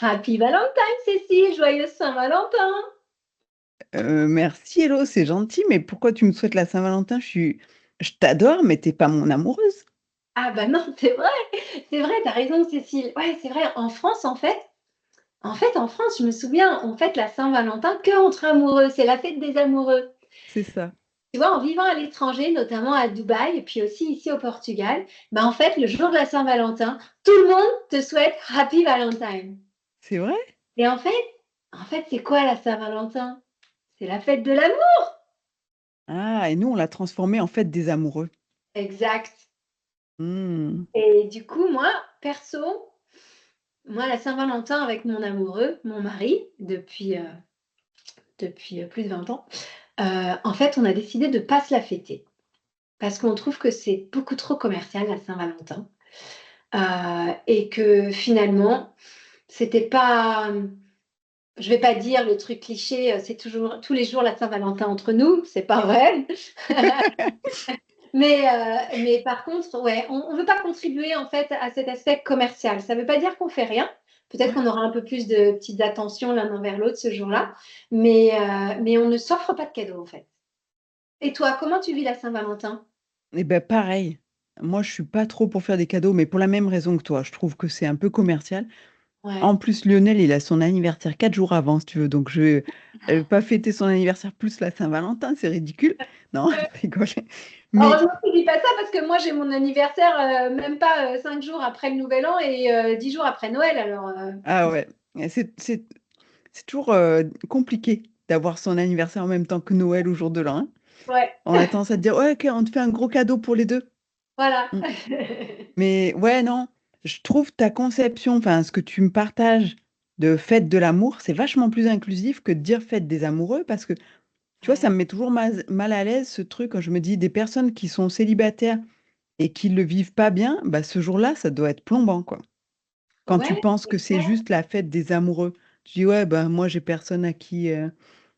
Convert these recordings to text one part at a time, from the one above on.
Happy Valentine, Cécile, joyeux Saint-Valentin. Merci Hello, c'est gentil, mais pourquoi tu me souhaites la Saint-Valentin? Je t'adore, mais t'es pas mon amoureuse. Ah bah non, c'est vrai, t'as raison, Cécile. Ouais, c'est vrai. En France, je me souviens, on fête la Saint-Valentin que entre amoureux. C'est la fête des amoureux. C'est ça. Tu vois, en vivant à l'étranger, notamment à Dubaï, et puis aussi ici au Portugal, bah en fait, le jour de la Saint-Valentin, tout le monde te souhaite Happy Valentine. C'est vrai? Et en fait, c'est quoi la Saint-Valentin? C'est la fête de l'amour. Ah, et nous, on l'a transformé en fête des amoureux. Exact. Hmm. Et du coup, moi, perso, moi, la Saint-Valentin avec mon amoureux, mon mari, depuis plus de 20 ans, en fait, on a décidé de ne pas se la fêter parce qu'on trouve que c'est beaucoup trop commercial, la Saint-Valentin, et que finalement, c'était pas, je vais pas dire le truc cliché, c'est toujours tous les jours la Saint-Valentin entre nous, c'est pas vrai. Mais par contre, ouais, on veut pas contribuer en fait à cet aspect commercial. Ça veut pas dire qu'on fait rien. Peut-être Ouais. qu'on aura un peu plus de petites attentions l'un envers l'autre ce jour-là, mais on ne s'offre pas de cadeaux en fait. Et toi, comment tu vis la Saint-Valentin? Eh ben pareil. Moi, je suis pas trop pour faire des cadeaux, mais pour la même raison que toi. Je trouve que c'est un peu commercial. En Ouais. plus, Lionel, il a son anniversaire 4 jours avant, si tu veux. Donc, je vais pas fêter son anniversaire plus la Saint-Valentin, c'est ridicule. Non, je rigole. Mais Heureusement que tu dis pas ça parce que moi j'ai mon anniversaire même pas 5 jours après le Nouvel An et 10 jours après Noël. Alors ah ouais, c'est toujours compliqué d'avoir son anniversaire en même temps que Noël ou jour de l'an, hein. ouais, On a tendance à te dire, ouais, ok, on te fait un gros cadeau pour les deux. voilà. Mm. Mais ouais, non, je trouve ta conception, enfin, ce que tu me partages de fête de l'amour, c'est vachement plus inclusif que de dire fête des amoureux parce que, tu vois, ça Ouais, me met toujours mal à l'aise ce truc quand je me dis des personnes qui sont célibataires et qui le vivent pas bien, bah, ce jour-là, ça doit être plombant, quoi. Quand tu ouais, penses que c'est exact. juste la fête des amoureux, tu dis, ouais, bah, moi, j'ai personne à qui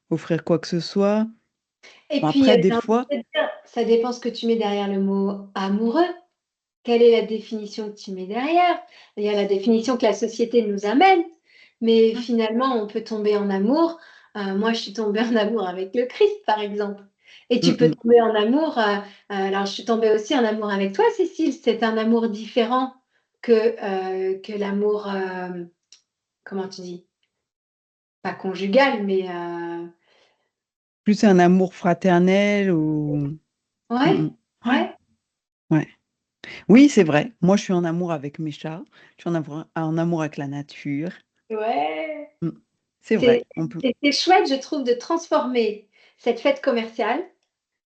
offrir quoi que ce soit. Et Bon, puis après, des j'ai envie fois, de te dire, ça dépend ce que tu mets derrière le mot amoureux. Quelle est la définition que tu mets derrière? Il y a la définition que la société nous amène, mais ouais. finalement, on peut tomber en amour. Moi, je suis tombée en amour avec le Christ, par exemple. Et tu Mm, peux mm. tomber en amour. Alors, je suis tombée aussi en amour avec toi, Cécile. C'est un amour différent que l'amour, comment tu dis? Pas conjugal, mais Plus un amour fraternel ou... Mm, ouais, mm. Ouais, ouais, ouais. Oui, c'est vrai. Moi, je suis en amour avec mes chats. Je suis en amour avec la nature. ouais. Mm. C'est C'est vrai. On peut... c'est chouette, je trouve, de transformer cette fête commerciale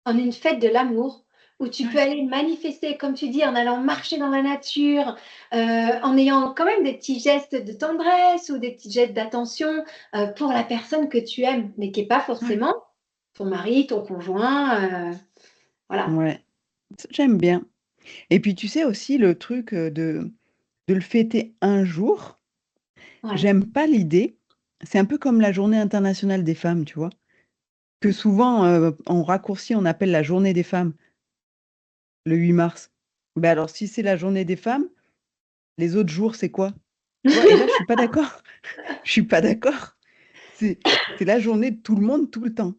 en une fête de l'amour où tu peux Ouais. aller manifester, comme tu dis, en allant marcher dans la nature, en ayant quand même des petits gestes de tendresse ou des petits gestes d'attention pour la personne que tu aimes, mais qui n'est pas Ouais. forcément ton mari, ton conjoint. Voilà. Ouais. J'aime bien. Et puis, tu sais aussi le truc de le fêter un jour. Ouais. J'aime pas l'idée. C'est un peu comme la Journée internationale des femmes, tu vois. Que souvent, en raccourci, on appelle la Journée des femmes, le 8 mars. Ben alors, si c'est la Journée des femmes, les autres jours, c'est quoi? Tu vois? Et là, je suis pas d'accord. Je suis pas d'accord. C'est c'est la journée de tout le monde, tout le temps.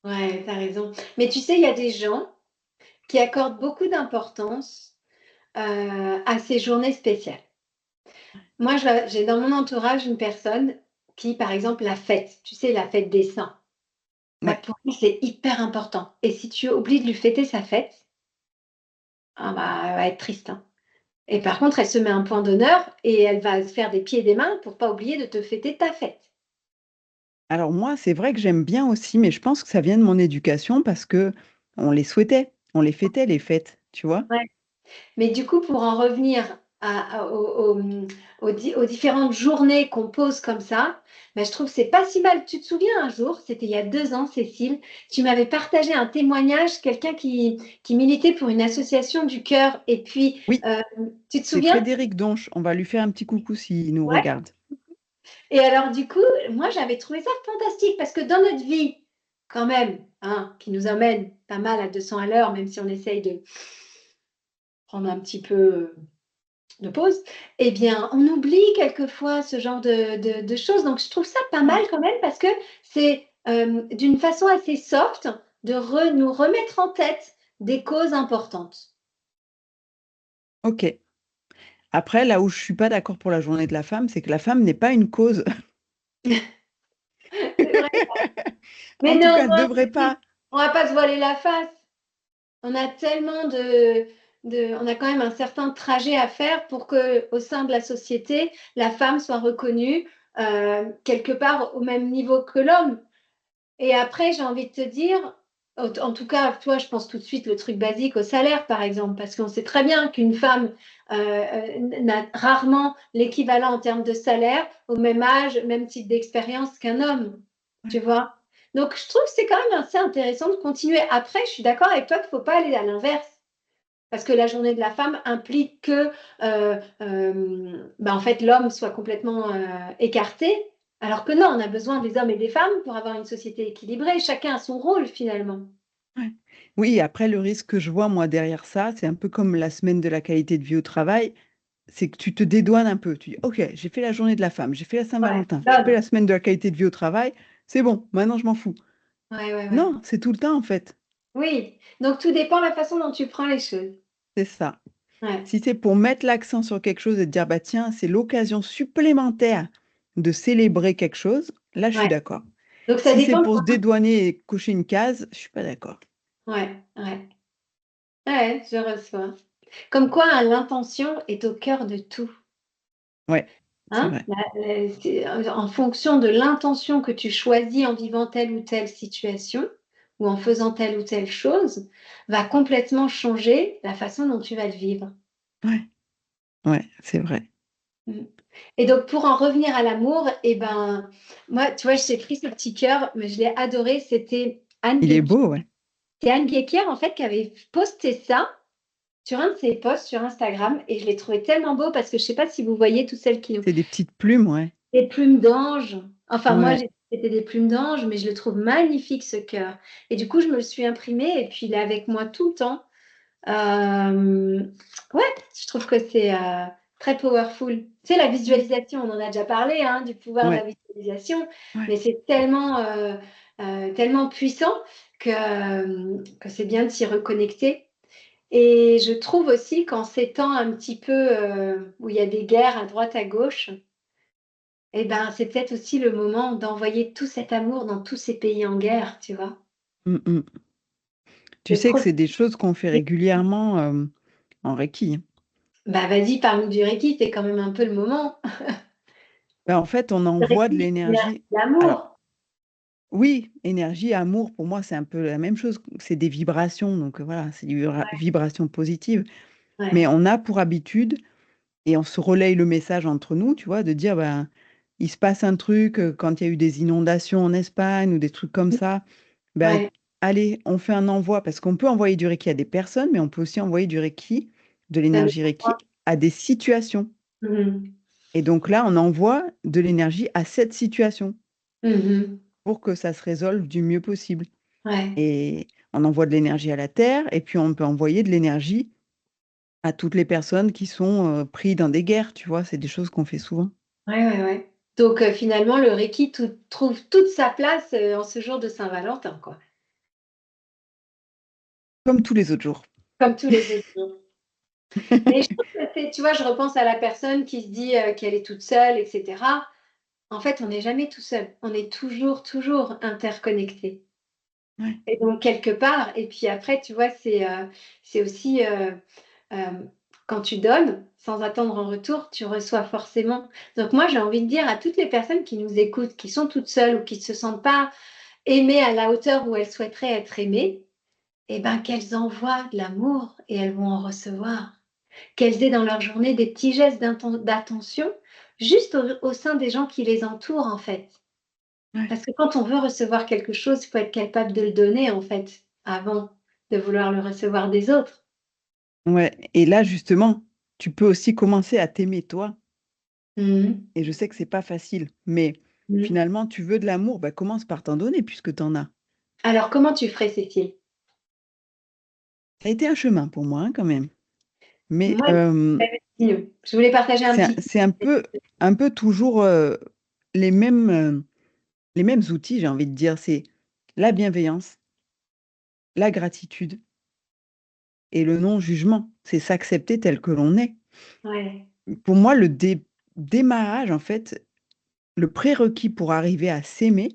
Ouais, tu as raison. Mais tu sais, il y a des gens qui accordent beaucoup d'importance à ces journées spéciales. Moi, j'ai dans mon entourage une personne qui, par exemple, la fête, tu sais, la fête des saints, bah, Ouais. pour lui, c'est hyper important. Et si tu oublies de lui fêter sa fête, ah bah, elle va être triste, hein. Et par contre, elle se met un point d'honneur et elle va se faire des pieds et des mains pour pas oublier de te fêter ta fête. Alors moi, c'est vrai que j'aime bien aussi, mais je pense que ça vient de mon éducation parce que on les souhaitait, on les fêtait les fêtes, tu vois? Ouais. Mais du coup, pour en revenir aux différentes journées qu'on pose comme ça, bah, je trouve que c'est pas si mal. Tu te souviens un jour, c'était il y a 2 ans, Cécile, tu m'avais partagé un témoignage, quelqu'un qui militait pour une association du cœur. Et puis, Oui, tu te c'est souviens? Frédéric Donche. On va lui faire un petit coucou s'il nous Ouais. regarde. Et alors, du coup, moi, j'avais trouvé ça fantastique parce que dans notre vie, quand même, hein, qui nous emmène pas mal à 200 à l'heure, même si on essaye de prendre un petit peu. de pause, eh bien, on oublie quelquefois ce genre de choses. Donc, je trouve ça pas mal Ouais. quand même parce que c'est d'une façon assez soft de nous remettre en tête des causes importantes. OK. Après, là où je suis pas d'accord pour la journée de la femme, c'est que la femme n'est pas une cause. C'est vrai. Mais En tout non, cas, devrait pas. on va pas se voiler la face. On a tellement on a quand même un certain trajet à faire pour que, au sein de la société, la femme soit reconnue quelque part au même niveau que l'homme. Et après, j'ai envie de te dire, en tout cas, toi, je pense tout de suite le truc basique au salaire, par exemple, parce qu'on sait très bien qu'une femme n'a rarement l'équivalent en termes de salaire au même âge, même type d'expérience qu'un homme, tu Ouais. vois. Donc, je trouve que c'est quand même assez intéressant de continuer. Après, je suis d'accord avec toi qu'il ne faut pas aller à l'inverse. Parce que la journée de la femme implique que, en fait, l'homme soit complètement écarté, alors que non, on a besoin des hommes et des femmes pour avoir une société équilibrée. Chacun a son rôle finalement. Ouais. Oui, après le risque que je vois moi derrière ça, c'est un peu comme la semaine de la qualité de vie au travail, c'est que tu te dédouanes un peu. Tu dis: «OK, j'ai fait la journée de la femme, j'ai fait la Ouais, Saint-Valentin, j'ai fait l'homme. la semaine de la qualité de vie au travail, c'est bon, maintenant je m'en fous». Ouais, ouais, ouais. Non, c'est tout le temps en fait. Oui, donc tout dépend de la façon dont tu prends les choses. C'est ça. Ouais, Si c'est pour mettre l'accent sur quelque chose et te dire: «Bah tiens, c'est l'occasion supplémentaire de célébrer quelque chose», là je suis ouais. d'accord. Donc ça Si c'est dépend de pour se comment. dédouaner et cocher une case, je suis pas d'accord. Ouais, ouais. Ouais, je reçois. Comme quoi, hein, l'intention est au cœur de tout. Ouais, c'est Hein? vrai. En fonction de l'intention que tu choisis en vivant telle ou telle situation ou en faisant telle ou telle chose, va complètement changer la façon dont tu vas le vivre. Ouais, ouais, c'est vrai. Mmh. Et donc pour en revenir à l'amour, et ben, moi, tu vois, j'ai pris ce petit cœur, mais je l'ai adoré, c'était Anne Il est Guéquière. beau, ouais. C'est Anne Guéquière, en fait, qui avait posté ça sur un de ses posts sur Instagram et je l'ai trouvé tellement beau parce que je sais pas si vous voyez toutes celles qui C'est des petites plumes, ouais. des plumes d'ange. Enfin, moi, Ouais. c'était des plumes d'ange, mais je le trouve magnifique, ce cœur. Et du coup, je me le suis imprimé et puis il est avec moi tout le temps. Ouais, je trouve que c'est très powerful. Tu sais, la Mmh. visualisation, on en a déjà parlé, hein, du pouvoir de la Ouais, visualisation, ouais. mais c'est tellement, tellement puissant que c'est bien de s'y reconnecter. Et je trouve aussi qu'en ces temps un petit peu où il y a des guerres à droite, à gauche, et ben, c'est peut-être aussi le moment d'envoyer tout cet amour dans tous ces pays en guerre, tu vois? Mmh mh. Tu De sais que c'est profiter. des choses qu'on fait régulièrement, en reiki, hein. Bah, vas-y, parle-nous du reiki, c'est quand même un peu le moment. Bah, en fait, on Le envoie de reiki, c'est l'énergie l'énergie. de Alors l'amour. oui, énergie, amour, pour moi, c'est un peu la même chose. C'est des vibrations, donc voilà, c'est des vibrations positives. Mais Ouais. on a pour habitude et on se relaye le message entre nous, tu vois? De dire, ben, il se passe un truc, quand il y a eu des inondations en Espagne ou des trucs comme ça, ben, Ouais, allez, on fait un envoi parce qu'on peut envoyer du reiki à des personnes, mais on peut aussi envoyer du reiki, de ça l'énergie dépend reiki quoi. à des situations. Mmh. Et donc là, on envoie de l'énergie à cette situation Mmh. pour que ça se résolve du mieux possible. Ouais. Et on envoie de l'énergie à la terre et puis on peut envoyer de l'énergie à toutes les personnes qui sont, pris dans des guerres, tu vois? C'est des choses qu'on fait souvent. Ouais, ouais, ouais. Donc finalement, le reiki trouve toute sa place, en ce jour de Saint-Valentin, quoi. Comme tous les autres jours. Comme tous les autres jours. Mais je trouve que c'est, tu vois, je repense à la personne qui se dit, qu'elle est toute seule et cetera. En fait, on n'est jamais tout seul. On est toujours, toujours interconnectés. Ouais, Et donc quelque part, et puis après, tu vois, c'est aussi, quand tu donnes, sans attendre en retour, tu reçois forcément. Donc moi, j'ai envie de dire à toutes les personnes qui nous écoutent, qui sont toutes seules ou qui ne se sentent pas aimées à la hauteur où elles souhaiteraient être aimées, eh ben, qu'elles envoient de l'amour et elles vont en recevoir. Qu'elles aient dans leur journée des petits gestes d'attention, juste au sein des gens qui les entourent, en fait. ouais. Parce que quand on veut recevoir quelque chose, il faut être capable de le donner, en fait, avant de vouloir le recevoir des autres. Ouais et là, justement, tu peux aussi commencer à t'aimer toi Mmh. et je sais que c'est pas facile, mais Mmh. finalement, tu veux de l'amour, bah, commence par t'en donner puisque tu en as. Alors comment tu ferais, Cécile? Ça a été un chemin pour moi, hein, quand même. Mais Moi, je voulais partager un petit c'est un peu toujours les mêmes, les mêmes outils, j'ai envie de dire. C'est la bienveillance, la gratitude et le non-jugement. C'est s'accepter tel que l'on est. ouais, Pour moi, le démarrage, en fait, le prérequis pour arriver à s'aimer,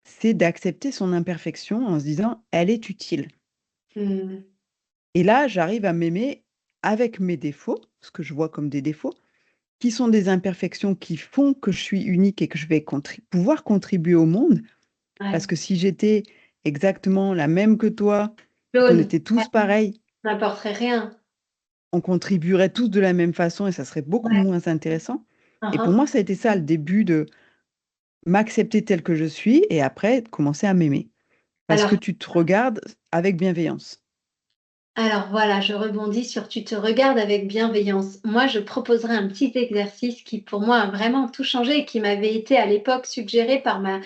c'est d'accepter son imperfection en se disant: «Elle est utile». mmh, Et là, j'arrive à m'aimer avec mes défauts, ce que je vois comme des défauts, qui sont des imperfections qui font que je suis unique et que je vais pouvoir contribuer au monde. Parce ouais. que si j'étais exactement la même que toi et qu'on Clone, était tous pareils, n'apporterait rien. on contribuerait tous de la même façon et ça serait beaucoup Ouais. moins intéressant. Hein, Et pour hein. moi, ça a été ça le début de m'accepter telle que je suis et après commencer à m'aimer. Parce que Alors tu te regardes avec bienveillance. alors voilà, je rebondis sur tu te regardes avec bienveillance. Moi, je proposerais un petit exercice qui, pour moi, a vraiment tout changé et qui m'avait été à l'époque suggéré par ma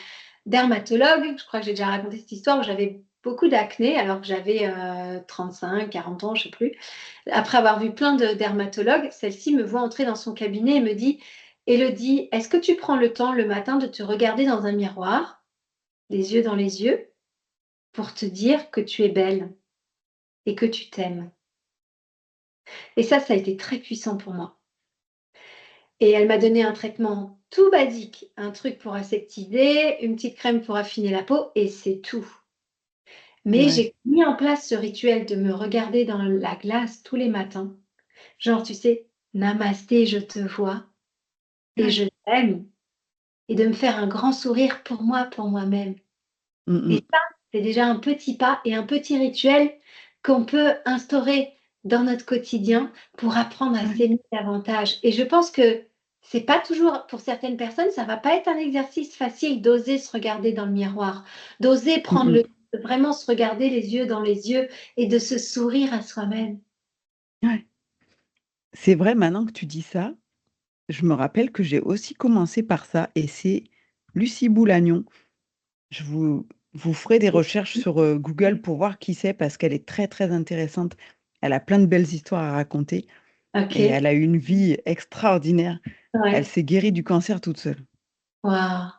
dermatologue. Je crois que j'ai déjà raconté cette histoire où j'avais beaucoup d'acné alors que j'avais 35, 40 ans, je sais plus. Après avoir vu plein de dermatologues, celle-ci me voit entrer dans son cabinet et me dit: «Élodie, est-ce que tu prends le temps le matin de te regarder dans un miroir, les yeux dans les yeux, pour te dire que tu es belle et que tu t'aimes?» Et ça a été très puissant pour moi. Et elle m'a donné un traitement tout basique, un truc pour aseptiser, une petite crème pour affiner la peau et c'est tout. Mais Ouais. j'ai mis en place ce rituel de me regarder dans la glace tous les matins. Genre, tu sais, namasté, je te vois et Ouais. je t'aime et de me faire un grand sourire pour moi, pour moi-même. Mmh Et mh. ça, c'est déjà un petit pas et un petit rituel qu'on peut instaurer dans notre quotidien pour apprendre à Ouais. s'aimer davantage. Et je pense que c'est pas toujours pour certaines personnes, ça va pas être un exercice facile d'oser se regarder dans le miroir, d'oser Mmh prendre mh. le de vraiment se regarder les yeux dans les yeux et de se sourire à soi-même. Ouais. C'est vrai maintenant que tu dis ça, je me rappelle que j'ai aussi commencé par ça et c'est Lucie Boulagnon. Je vous ferez des recherches sur, Google pour voir qui c'est parce qu'elle est très, très intéressante. Elle a plein de belles histoires à raconter et OK, elle a eu une vie extraordinaire. Elle ouais. s'est guérie du cancer toute seule. Waouh!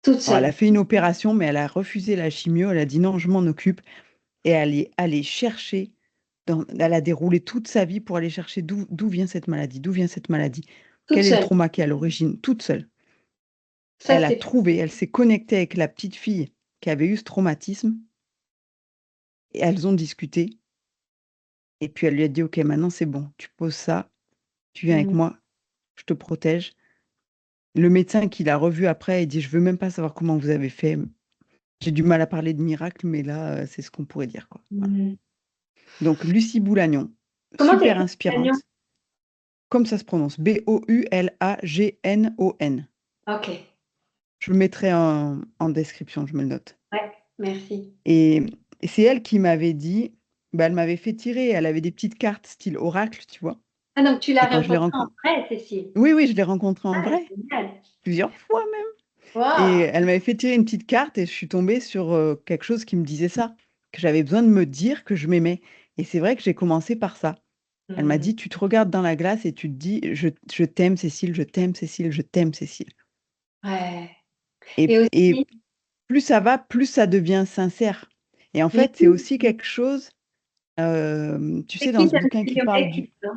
Toute Alors elle a seule. fait une opération, mais elle a refusé la chimio, elle a dit: «Non, je m'en occupe» et elle est allée chercher elle a déroulé toute sa vie pour aller chercher d'où vient cette maladie? D'où vient cette maladie? Toute Quel est le seule. trauma qui est à l'origine? Toute seule. Ça, Elle a c'est trouvé, elle s'est connectée avec la petite fille qui avait eu ce traumatisme et elles ont discuté et puis elle lui a dit: «OK, maintenant c'est bon, tu poses ça, tu viens avec mmh, moi, je te protège». Le médecin qui l'a revue après, il dit: «Je veux même pas savoir comment vous avez fait. J'ai du mal à parler de miracle, mais là, c'est ce qu'on pourrait dire, quoi». Voilà. mmh. Donc Lucie Boulagnon, Comment tu super écris Lannion? inspirante, comme ça se prononce, Boulagnon. OK, Je le mettrai en description, je me le note. ouais, merci. Et et c'est elle qui m'avait dit, bah, elle m'avait fait tirer, elle avait des petites cartes style oracle, tu vois? Ah donc tu l'as Et quand je l'ai rencontrée en rencontrée, vrai, Cécile? oui, oui, je l'ai rencontrée en Ah vrai, génial! plusieurs fois même et Waouh! elle m'avait fait tirer une petite carte et je suis tombée sur, quelque chose qui me disait ça, que j'avais besoin de me dire que je m'aimais et c'est vrai que j'ai commencé par ça. Elle m'a Mmh. dit: «Tu te regardes dans la glace et tu te dis: "Je t'aime Cécile, je t'aime Cécile, je t'aime Cécile"» Ouais et et et aussi plus ça va, plus ça devient sincère et en mmh fait, c'est aussi quelque chose, tu c'est sais, dans qui ce bouquin qui parle du non?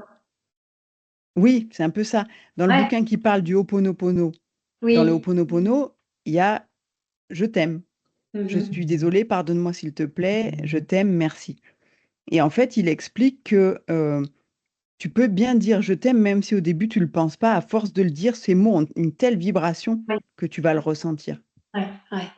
oui, c'est un peu ça. Dans le Ouais, bouquin qui parle du Ho'oponopono, dans le oui. Ho'oponopono, il y a: «Je t'aime, Mmh je mh. suis désolé, pardonne-moi s'il te plaît, je t'aime, merci» et en fait, il explique que, tu peux bien dire: «Je t'aime» même si au début tu le penses pas, à force de le dire, ces mots ont une telle vibration Ouais, que tu vas le ressentir. ouais, ouais,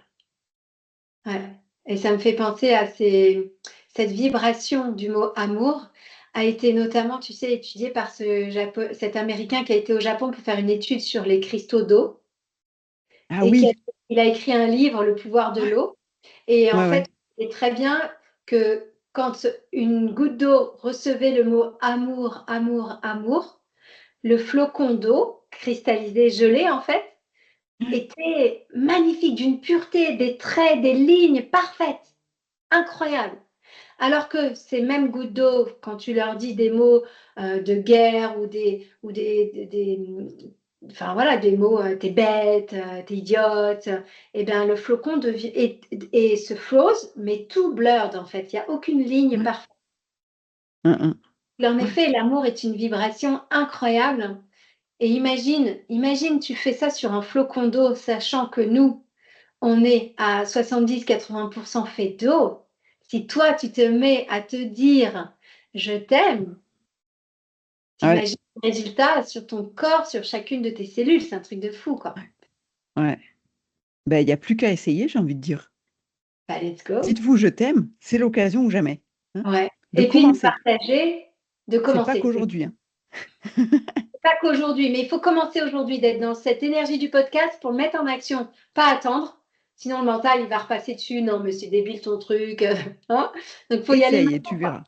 ouais et ça me fait penser à cette vibration du mot amour a été notamment, tu sais, étudiée par cet Américain qui a été au Japon pour faire une étude sur les cristaux d'eau Ah et oui! il a écrit un livre, Le pouvoir de Ouais, l'eau et en ouais, fait, ouais. c'est très bien que quand une goutte d'eau recevait le mot amour, amour, amour, le flocon d'eau cristallisé, gelé en fait, Ouais. était magnifique, d'une pureté, des traits, des lignes parfaites, incroyables. Alors que ces mêmes gouttes d'eau, quand tu leur dis des mots de guerre enfin voilà, des mots, t'es bête, t'es idiote, et bien le flocon devient et se froze, mais tout blurred en fait. Il y a aucune ligne Ouais. parfaite. Hein, hein. En Ouais. effet, l'amour est une vibration incroyable. Et imagine, tu fais ça sur un flocon d'eau, sachant que nous, on est à 70-80% fait d'eau. Si toi, tu te mets à te dire je t'aime, Ouais. t'imagines le résultat sur ton corps, sur chacune de tes cellules. C'est un truc de fou, quoi. Ouais. Ben, il y a plus qu'à essayer, j'ai envie de dire. Bah, let's go. Dites-vous je t'aime, c'est l'occasion ou jamais, hein, Ouais. de Et puis de commencer. partager, de C'est pas commencer. qu'aujourd'hui, hein. Pas qu'aujourd'hui, mais il faut commencer aujourd'hui d'être dans cette énergie du podcast pour le mettre en action, pas attendre. Sinon, le mental, il va repasser dessus. Non, mais c'est débile ton truc. Hein. Donc, il faut y aller Essaye et maintenant, tu quoi. verras.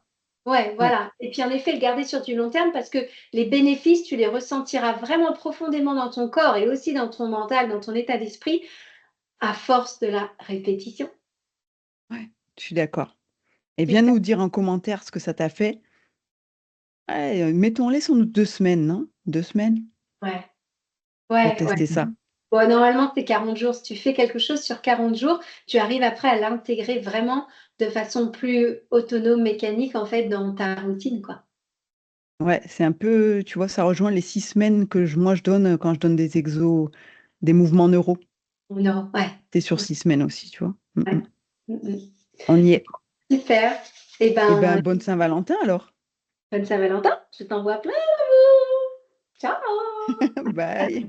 Ouais, Ouais. voilà. Et puis, en effet, le garder sur du long terme parce que les bénéfices, tu les ressentiras vraiment profondément dans ton corps et aussi dans ton mental, dans ton état d'esprit, à force de la répétition. Ouais, je suis d'accord. Et C'est viens ça. nous dire en commentaire ce que ça t'a fait. Ouais, mettons-les sur nous 2 semaines, non? 2 semaines Ouais, pour ouais, ouais. tester ça. Bon, normalement, c'est 40 jours. Si tu fais quelque chose sur 40 jours, tu arrives après à l'intégrer vraiment de façon plus autonome, mécanique, en fait, dans ta routine, quoi. Ouais, c'est un peu, tu vois, ça rejoint les 6 semaines que moi je donne quand je donne des exos, des mouvements neuro. Non, ouais. C'est sur 6 semaines aussi, tu vois. Ouais. Mm. On y est. Super. Eh Eh ben, ben, bonne Saint-Valentin alors. bonne Saint-Valentin. Je t'envoie plein d'amour. Ciao. Bye.